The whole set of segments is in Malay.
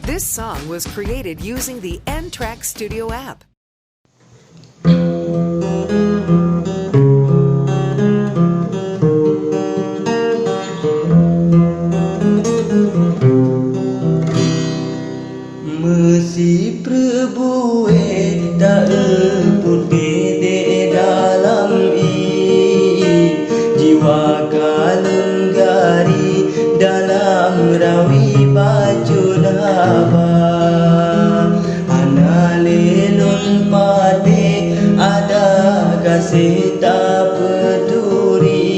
This song was created using the N-Track Studio app. Mesti perbuat tak putih di dalam jiwa kalenggari dalam rawi baju haba analelun pade ada kasih tak peduli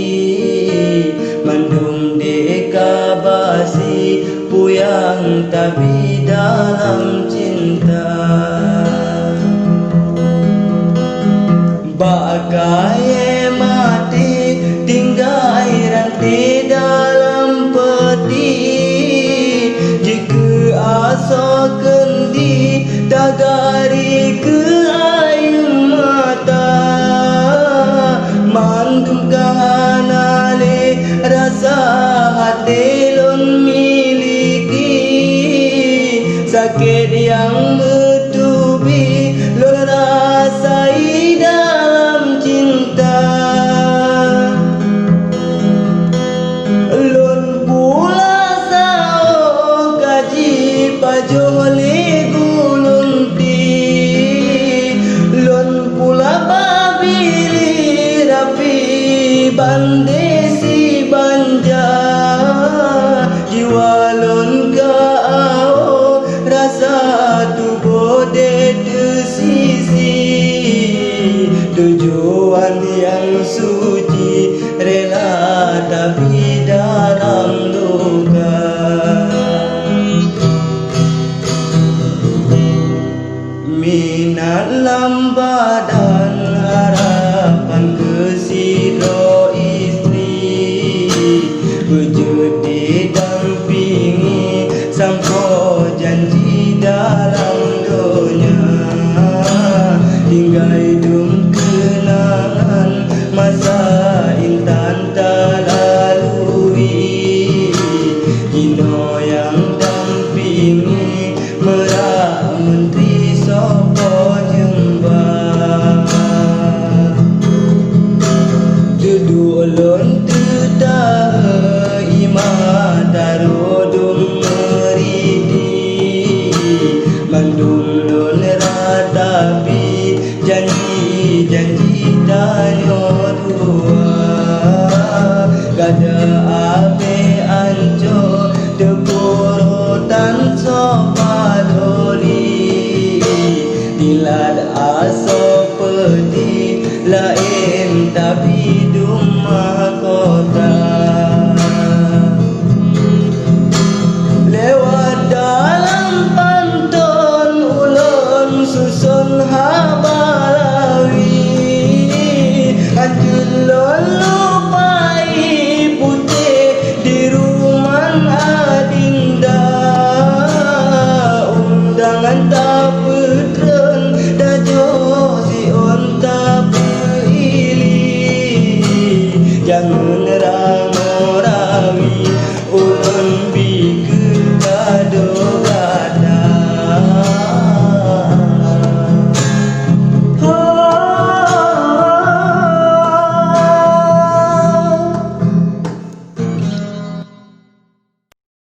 mandum deka basi puyang tapi dalam cinta bagai mati tinggai rantai dalam peti jika asa kendi dagari ke air mata mandum kahanale rasa hati lon miliki sakit yang bertubi lon rasai dalam cinta lon pula sao gaji pajole gulunti lon pula babili rapi bandesi banja jiwa lon kau rasa tubuh de sisi tujuan yang suci rela tapi dalam luka minat lambadan harapan kesiro istri wujud didampingi sampo janji dalam dunia hingga hidung kenangan masa intan tak lalui Gino yang dampingi merah menteri sopo jembah duduk lon tetah imah darudung meridi mandung lon ratapi janji-janji tanyo dua gada abe anco tekurutan sopadoli dilad aso peti lain tapi